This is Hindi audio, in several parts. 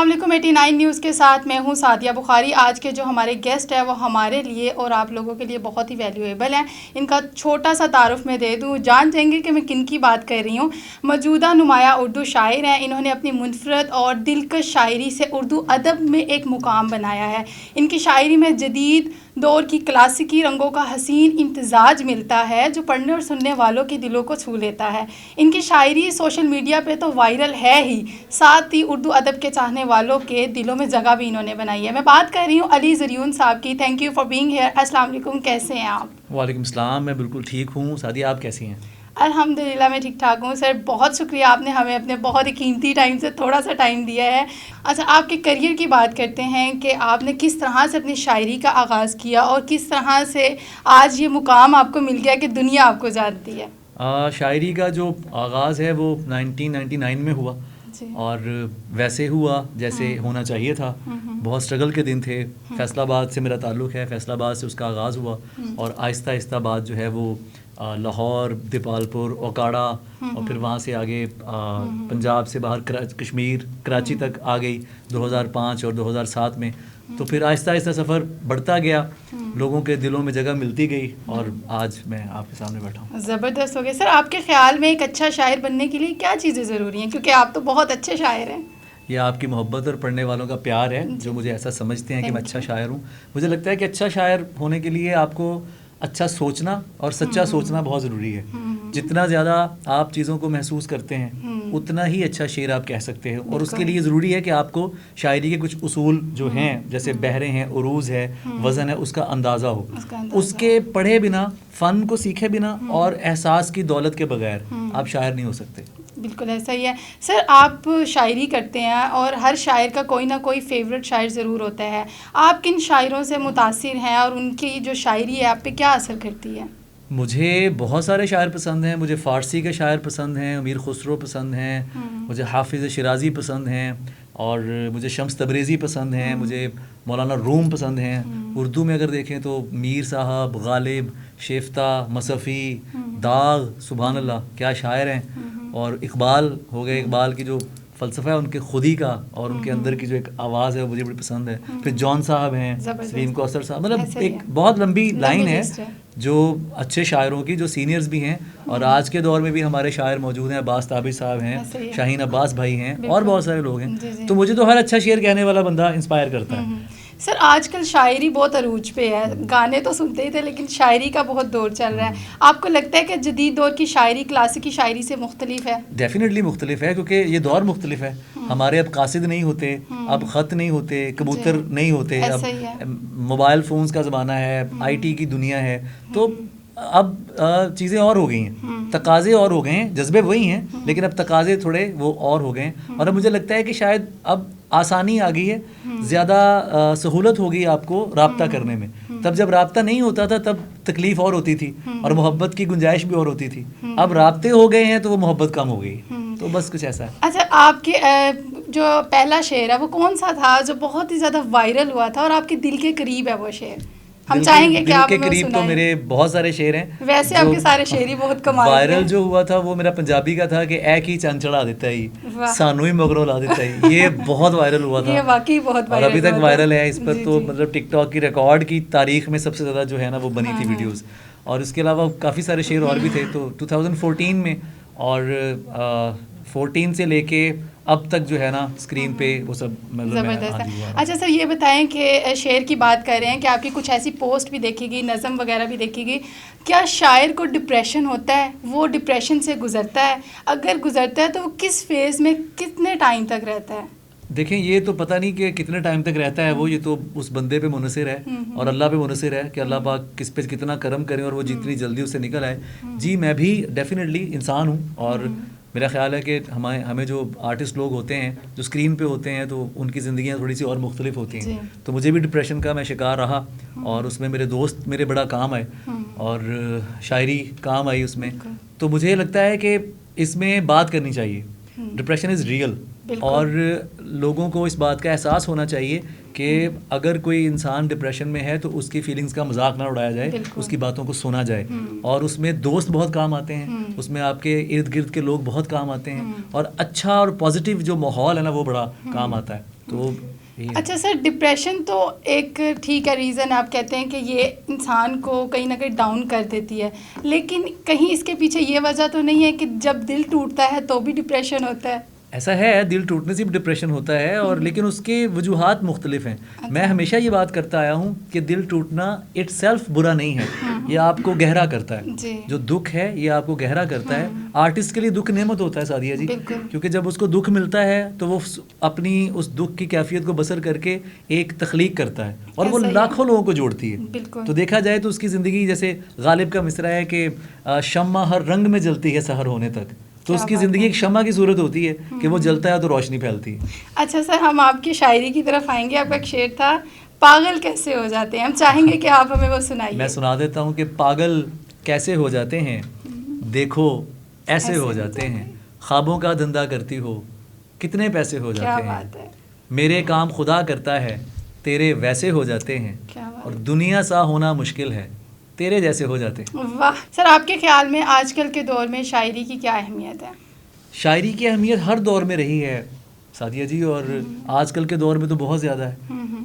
अस्सलाम वालेकुम 89 न्यूज़ के साथ मैं हूं सादिया बुखारी। आज के जो हमारे गेस्ट है वो हमारे लिए और आप लोगों के लिए बहुत ही वैल्यूएबल हैं। इनका छोटा सा तारुफ मैं दे दूं, जान जाएंगे कि मैं किन की बात कर रही हूं। मौजूदा नुमाया उर्दू शायर हैं। इन्होंने अपनी मुनफरद और दिलकश शायरी से उर्दू अदब में एक मुकाम बनाया है। इनकी शायरी में जदीद दौर की क्लासिकी रंगों का हसीन इम्तजाज मिलता है जो पढ़ने और सुनने वालों के दिलों को छू लेता है। इनकी शायरी सोशल मीडिया पे तो वायरल है ही, साथ ही उर्दू अदब के चाहने वालों के दिलों में जगह भी इन्होंने बनाई है। मैं बात कर रही हूँ अली ज़रियून साहब की। Thank you for being here. अस्सलाम वालेकुम, कैसे हैं आप? वालेकुम सलाम, मैं बिल्कुल ठीक हूँ। सादिया, आप कैसी हैं? अल्हम्दुलिल्लाह मैं ठीक ठाक हूँ। सर बहुत शुक्रिया, आपने हमें अपने बहुत ही कीमती टाइम से थोड़ा सा टाइम दिया है। अच्छा, आपके करियर की बात करते हैं कि आपने किस तरह से अपनी शायरी का आगाज़ किया और किस तरह से आज ये मुकाम आपको मिल गया कि दुनिया आपको जानती है। शायरी का जो आगाज़ है वो 1999 में हुआ और वैसे हुआ जैसे होना चाहिए था। बहुत स्ट्रगल के दिन थे। फैसलाबाद से मेरा ताल्लुक़ है, फैसलाबाद से उसका आगाज़ हुआ और आहिस्ता आहिस्ता बात जो है वो लाहौर, दीपालपुर, ओकाड़ा और फिर वहाँ से आगे पंजाब से बाहर कश्मीर, कराची तक आ गई 2005 और 2007 में। तो फिर आहिस्ता आहिस्ता सफ़र बढ़ता गया, लोगों के दिलों में जगह मिलती गई और आज मैं आपके सामने बैठा हूँ। ज़बरदस्त हो गया। सर, आपके ख़्याल में एक अच्छा शायर बनने के लिए क्या चीज़ें ज़रूरी हैं, क्योंकि आप तो बहुत अच्छे शायर हैं? ये आपकी मोहब्बत और पढ़ने वालों का प्यार है जो मुझे ऐसा समझते हैं कि मैं अच्छा शायर हूँ। मुझे लगता है कि अच्छा शायर होने के लिए आपको अच्छा सोचना और सच्चा सोचना बहुत ज़रूरी है। जितना ज़्यादा आप चीज़ों को महसूस करते हैं उतना ही अच्छा शेर आप कह सकते हैं। और उसके लिए ज़रूरी है कि आपको शायरी के कुछ उसूल जो हैं, जैसे बहरे हैं, उरूज़ है, वज़न है, उसका अंदाज़ा हो। उसके पढ़े बिना, फ़न को सीखे बिना और एहसास की दौलत के बगैर आप शायर नहीं हो सकते। बिल्कुल ऐसा ही है। सर, आप शायरी करते हैं और हर शायर का कोई ना कोई फेवरेट शायर ज़रूर होता है। आप किन शायरों से मुतासिर हैं और उनकी जो शायरी है आप पे क्या असर करती है? मुझे बहुत सारे शायर पसंद हैं। मुझे फ़ारसी के शायर पसंद हैं, अमीर खुसरो पसंद हैं, मुझे हाफिज़ शिराज़ी पसंद हैं और मुझे शम्स तबरेज़ी पसंद हैं, मुझे मौलाना रूम पसंद हैं। उर्दू में अगर देखें तो मीर साहब, गालिब, शेफ्ता, मसफ़ी, दाग, सुभान अल्लाह क्या शायर हैं। और इकबाल हो गए, इकबाल की जो फ़लसफ़ा है उनके खुद ही का और उनके अंदर की जो एक आवाज़ है वो मुझे बड़ी पसंद है। फिर जॉन साहब हैं, सलीम कौसर साहब, मतलब एक बहुत लंबी लाइन है जो अच्छे शायरों की, जो सीनियर्स भी हैं और आज के दौर में भी हमारे शायर मौजूद हैं। अब्बास ताबिश साहब हैं, शाहीन अब्बास भाई हैं और बहुत सारे लोग हैं। तो मुझे तो हर अच्छा शेर कहने वाला बंदा इंस्पायर करता है। सर, आजकल शायरी बहुत अरूज पे है। गाने तो सुनते ही थे लेकिन शायरी का बहुत दौर चल रहा है। आपको लगता है कि जदीद दौर की शायरी क्लासिकी शायरी से मुख्तलिफ है? डेफिनेटली मुख्तलिफ है, क्योंकि ये दौर मुख्तलिफ है। हमारे अब कासिद नहीं होते, अब ख़त नहीं होते, कबूतर नहीं होते, अब मोबाइल फ़ोन्स का ज़माना है, IT की दुनिया है। तो अब चीज़ें और हो गई हैं, तकाज़े और हो गए हैं। जज्बे वही हैं लेकिन अब तकाज़े थोड़े वो और हो गए हैं। और अब मुझे लगता है कि शायद अब आसानी आ गई है, ज़्यादा सहूलत हो गई आपको राब्ता करने में। तब जब राब्ता नहीं होता था तब तकलीफ़ और होती थी और मोहब्बत की गुंजाइश भी और होती थी। अब राब्ते हो गए हैं तो वो मोहब्बत कम हो गई। तो बस कुछ ऐसा है। अच्छा, आपके जो पहला शेर है वो कौन सा था जो बहुत ही ज़्यादा वायरल हुआ था और आपके दिल के करीब है वो शेर? हम चाहेंगे कि आप के करीब तो मेरे बहुत सारे शेर हैं। वैसे आपके सारे शेर ही बहुत कमाल के हैं। वायरल जो हुआ था वो मेरा पंजाबी का था कि ऐ की चंद चढ़ा देता ही, सानू ही मगरों ला देता ही। ये बहुत वायरल हुआ था, ये वाकई बहुत और अभी तक वायरल है। इस पर तो मतलब टिकटॉक की रिकॉर्ड की तारीख में सबसे ज़्यादा जो है ना वो बनी थी वीडियोस। और इसके अलावा काफ़ी सारे शेर और भी थे। तो 2014 में और 14 से लेके अब तक जो है ना स्क्रीन पे वो सब मतलब ज़बरदस्त है। अच्छा सर, ये बताएं कि शेर की बात कर रहे हैं कि आपकी कुछ ऐसी पोस्ट भी देखी गई, नज़म वगैरह भी देखी गई। क्या शायर को डिप्रेशन होता है? वो डिप्रेशन से गुजरता है? अगर गुजरता है तो वो किस फेज़ में कितने टाइम तक रहता है? देखें, ये तो पता नहीं कि कितने टाइम तक रहता है वो, ये तो उस बंदे पे मुनसिर है और अल्लाह पे मुनसिर है कि अल्लाह पाक किस पे कितना करम करें और वो जितनी जल्दी उससे निकल आए। जी, मैं भी डेफिनेटली इंसान हूँ और मेरा ख्याल है कि हमें जो आर्टिस्ट लोग होते हैं जो स्क्रीन पे होते हैं तो उनकी ज़िंदगियाँ थोड़ी सी और मुख्तलिफ होती हैं। तो मुझे भी डिप्रेशन का मैं शिकार रहा और उसमें मेरे दोस्त मेरे बड़ा काम आए और शायरी काम आई उसमें। तो मुझे लगता है कि इसमें बात करनी चाहिए। डिप्रेशन इज़ रियल और लोगों को इस बात का एहसास होना चाहिए कि अगर कोई इंसान डिप्रेशन में है तो उसकी फीलिंग्स का मजाक ना उड़ाया जाए, उसकी बातों को सुना जाए। और उसमें दोस्त बहुत काम आते हैं, उसमें आपके इर्द गिर्द के लोग बहुत काम आते हैं और अच्छा और पॉजिटिव जो माहौल है ना वो बड़ा काम आता है। तो यही है। अच्छा सर, डिप्रेशन तो एक ठीक है रीज़न, आप कहते हैं कि ये इंसान को कहीं ना कहीं डाउन कर देती है, लेकिन कहीं इसके पीछे ये वजह तो नहीं है कि जब दिल टूटता है तो भी डिप्रेशन होता है? ऐसा है, दिल टूटने से भी डिप्रेशन होता है, और लेकिन उसके वजूहात मुख्तलिफ हैं। मैं हमेशा ये बात करता आया हूँ कि दिल टूटना इट सेल्फ बुरा नहीं है, ये आपको गहरा करता है। जी। जो दुख है ये आपको गहरा करता है। आर्टिस्ट के लिए दुख नेमत होता है सादिया जी, क्योंकि जब उसको दुख मिलता है तो वो अपनी उस दुख की कैफियत को बसर करके एक तख्लीक करता है, और वो लाखों लोगों को जोड़ती है। तो देखा जाए तो उसकी ज़िंदगी, जैसे गालिब का मिसरा है कि शम्मा हर रंग में जलती है सहर होने तक, तो उसकी ज़िंदगी एक शम्मा की सूरत होती है कि वो जलता है तो रोशनी फैलती है। अच्छा सर, हम आपकी शायरी की तरफ आएंगे। आपका एक शेर था, पागल कैसे हो जाते हैं, हम चाहेंगे कि आप हमें वो सुनाइए। मैं सुना देता हूँ कि पागल कैसे हो जाते हैं, देखो ऐसे हो जाते हैं, ख्वाबों का धंधा करती हो, कितने पैसे हो जाते हैं, मेरे काम खुदा करता है, तेरे वैसे हो जाते हैं, और दुनिया सा होना मुश्किल है, तेरे जैसे हो जाते हैं। वाह सर, आपके ख्याल में आजकल के दौर में शायरी की क्या अहमियत है? शायरी की अहमियत हर दौर में रही है सादिया जी, और आजकल के दौर में तो बहुत ज़्यादा है,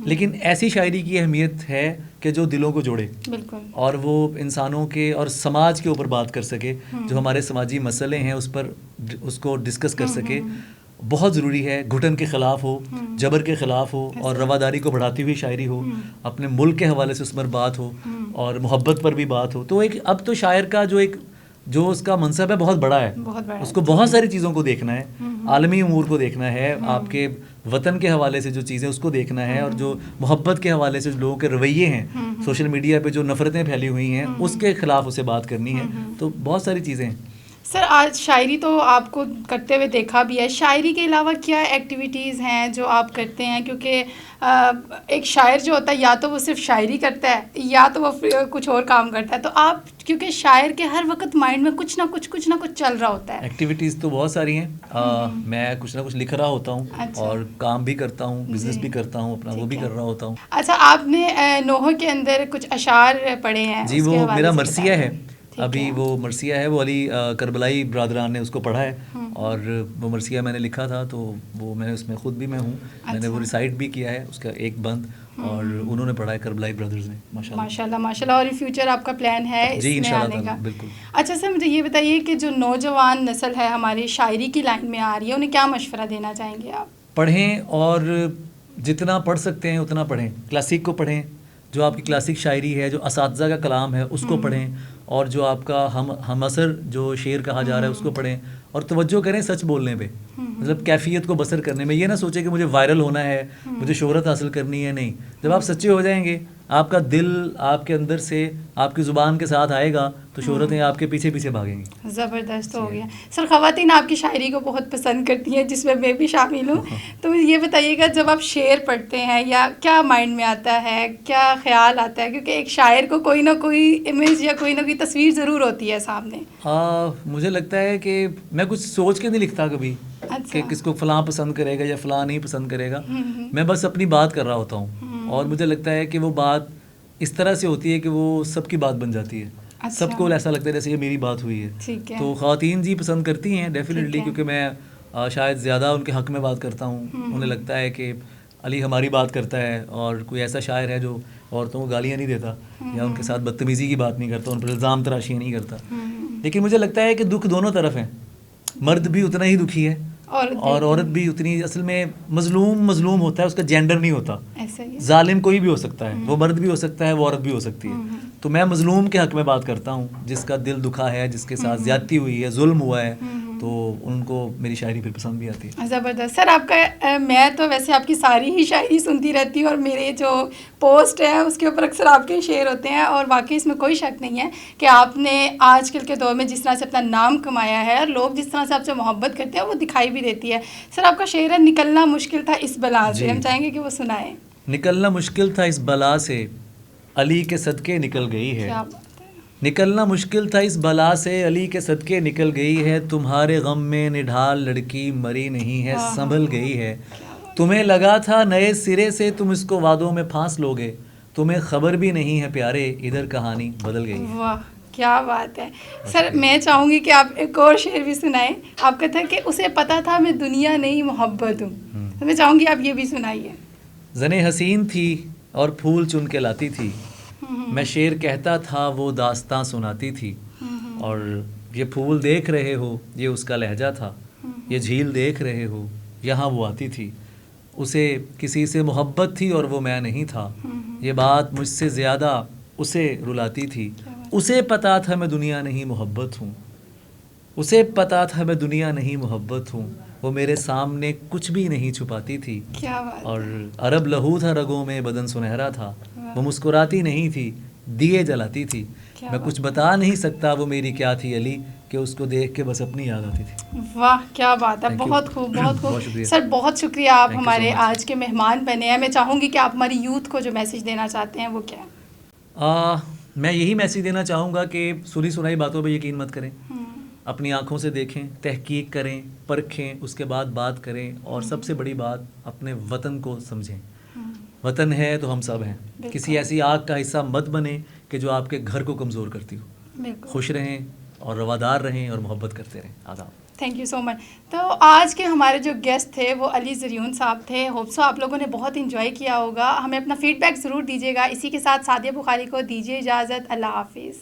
लेकिन ऐसी शायरी की अहमियत है कि जो दिलों को जोड़े, बिल्कुल, और वो इंसानों के और समाज के ऊपर बात कर सके, जो हमारे समाजी मसले हैं उस पर उसको डिस्कस कर सके। बहुत ज़रूरी है, घुटन के ख़िलाफ़ हो, जबर के ख़िलाफ़ हो, और रवादारी को बढ़ाती हुई शायरी हो, अपने मुल्क के हवाले से उस पर बात हो, और मोहब्बत पर भी बात हो। तो एक अब तो शायर का जो उसका मनसब है बहुत बड़ा है, उसको बहुत सारी चीज़ों को देखना है, आलमी उमूर को देखना है, आपके वतन के हवाले से जो चीज़ें उसको देखना है, और जो मोहब्बत के हवाले से जो लोगों के रवैये हैं, सोशल मीडिया पे जो नफ़रतें फैली हुई हैं उसके ख़िलाफ़ उसे बात करनी है। तो बहुत सारी चीज़ें हैं। सर, आज शायरी तो आपको करते हुए देखा भी है, शायरी के अलावा क्या एक्टिविटीज़ हैं जो आप करते हैं? क्योंकि एक शायर जो होता है या तो वो सिर्फ शायरी करता है या तो वो कुछ और काम करता है, तो आप, क्योंकि शायर के हर वक्त माइंड में कुछ ना कुछ चल रहा होता है। एक्टिविटीज़ तो बहुत सारी हैं, मैं कुछ ना कुछ लिख रहा होता हूँ, अच्छा। और काम भी करता हूँ, बिजनेस भी करता हूँ अपना, वो भी कर रहा होता हूँ। अच्छा, आपने नोह के अंदर कुछ अशार पढ़े हैं? जी, वो मेरा मरसिया है, अभी वो मरसिया है, वो अली करबलाई ब्रादरान ने उसको पढ़ा है, और वो मरसिया मैंने लिखा था, तो वो मैंने उसमें ख़ुद भी मैं हूँ, मैंने वो रिसाइट भी किया है उसका एक बंद, और उन्होंने पढ़ा है करबलाई ब्रदर्स ने। माशाल्लाह। और इन फ्यूचर आपका प्लान है जी इसमें आने का? बिल्कुल। अच्छा सर, मुझे ये बताइए कि जो नौजवान नस्ल है हमारी शायरी की लाइन में आ रही है, उन्हें क्या मशवरा देना चाहेंगे आप? पढ़ें, और जितना पढ़ सकते हैं उतना पढ़ें, क्लासिक को पढ़ें, जो आपकी क्लासिक शायरी है, जो असातिज़ा का कलाम है उसको पढ़ें, और जो आपका हम असर जो शेर कहा जा रहा है उसको पढ़ें, और तवज्जो करें सच बोलने पे, मतलब कैफियत को बसर करने में। ये ना सोचे कि मुझे वायरल होना है, मुझे शोहरत हासिल करनी है, नहीं। जब आप सच्चे हो जाएंगे, आपका दिल आपके अंदर से आपकी ज़ुबान के साथ आएगा, तो शोहरतें आपके पीछे पीछे भागेंगी। ज़बरदस्त हो गया सर। ख़वातीन आपकी शायरी को बहुत पसंद करती हैं, जिसमें मैं भी शामिल हूँ। तो ये बताइएगा, जब आप शेर पढ़ते हैं या क्या माइंड में आता है, क्या ख्याल आता है? क्योंकि एक शायर को कोई ना कोई इमेज या कोई ना कोई तस्वीर ज़रूर होती है सामने। मुझे लगता है कि मैं कुछ सोच के नहीं लिखता कभी, अच्छा। कि किसको फ़लाँ पसंद करेगा या फ़लाँ नहीं पसंद करेगा। मैं बस अपनी बात कर रहा होता हूँ, और मुझे लगता है कि वो बात इस तरह से होती है कि वो सबकी बात बन जाती है। अच्छा। सबको ऐसा लगता है जैसे ये मेरी बात हुई है। ठीक है। तो ख़वातीन जी पसंद करती हैं डेफिनेटली, क्योंकि मैं शायद ज़्यादा उनके हक़ में बात करता हूँ। उन्हें लगता है कि अली हमारी बात करता है, और कोई ऐसा शायर है जो औरतों को गालियाँ नहीं देता, या उनके साथ बदतमीज़ी की बात नहीं करता, उन पर इल्ज़ाम तराशियाँ नहीं करता। लेकिन मुझे लगता है कि दुख दोनों तरफ हैं, मर्द भी उतना ही दुखी है और औरत भी उतनी। असल में मजलूम होता है, उसका जेंडर नहीं होता। जालिम कोई भी हो सकता है, वो मर्द भी हो सकता है, वो औरत भी हो सकती है। तो मैं मजलूम के हक़ में बात करता हूँ, जिसका दिल दुखा है, जिसके साथ ज़्यादती हुई है, जुल्म हुआ है, तो उनको मेरी शायरी फिर पसंद भी आती है। ज़बरदस्त सर। आपका मैं तो वैसे आपकी सारी ही शायरी सुनती रहती हूँ, और मेरे जो पोस्ट है उसके ऊपर अक्सर आपके शेर होते हैं, और वाकई इसमें कोई शक नहीं है कि आपने आजकल के दौर में जिस तरह से अपना नाम कमाया है, और लोग जिस तरह से आपसे मोहब्बत करते हैं वो दिखाई भी देती है। सर, आपका शेर है, निकलना मुश्किल था इस बला से, हम चाहेंगे कि वो सुनाएं। निकलना मुश्किल था इस बला से, अली के सदके निकल गई है। निकलना मुश्किल था इस बला से, अली के सदके निकल गई है। तुम्हारे गम में निढाल लड़की मरी नहीं है, संभल गई है। तुम्हें लगा था नए सिरे से तुम इसको वादों में फांस लोगे, तुम्हें खबर भी नहीं है प्यारे, इधर कहानी बदल गई है। वाह, क्या बात है सर। मैं चाहूँगी कि आप एक और शेर भी सुनाएं। आप कहते हैं कि उसे पता था मैं दुनिया नहीं मोहब्बत हूँ। तो मैं चाहूँगी आप ये भी सुनाइए। जने हसीन थी और फूल चुन के लाती थी, मैं शेर कहता था वो दास्तां सुनाती थी। और ये फूल देख रहे हो ये उसका लहजा था, ये झील देख रहे हो यहाँ वो आती थी। उसे किसी से मोहब्बत थी और वो मैं नहीं था, ये बात मुझसे ज़्यादा उसे रुलाती थी। उसे पता था मैं दुनिया नहीं मोहब्बत हूँ, उसे पता था मैं दुनिया नहीं मोहब्बत हूँ, वो मेरे सामने कुछ भी नहीं छुपाती थी। क्या बात। और अरब लहू था रगों में, बदन सुनहरा था, वो मुस्कुराती नहीं थी, दिए जलाती थी। मैं कुछ बता नहीं सकता वो मेरी क्या थी अली, कि उसको देख के बस अपनी याद आती थी। वाह क्या बात है, Thank you. बहुत खूब बहुत बहुत खूब। शुक्रिया। सर बहुत शुक्रिया, आप Thank you so हमारे much. आज के मेहमान बने हैं। मैं चाहूँगी कि आप हमारी यूथ को जो मैसेज देना चाहते हैं वो क्या है? मैं यही मैसेज देना चाहूँगा कि सुनी सुनाई बातों पे यकीन मत करें, अपनी आंखों से देखें, तहकीक करें, परखें, उसके बाद बात करें, और सबसे बड़ी बात अपने वतन को समझें। वतन है तो हम सब हैं। किसी ऐसी आग का हिस्सा मत बने कि जो आपके घर को कमज़ोर करती हो। खुश रहें और रवादार रहें और मोहब्बत करते रहें। आदाब। Thank you so much. तो आज के हमारे जो गेस्ट थे वो अली ज़रियून साहब थे। होप सो आप लोगों ने बहुत इन्जॉय किया होगा। हमें अपना फीडबैक ज़रूर दीजिएगा। इसी के साथ सादिया बुखारी को दीजिए इजाज़त। अल्लाह हाफिज़।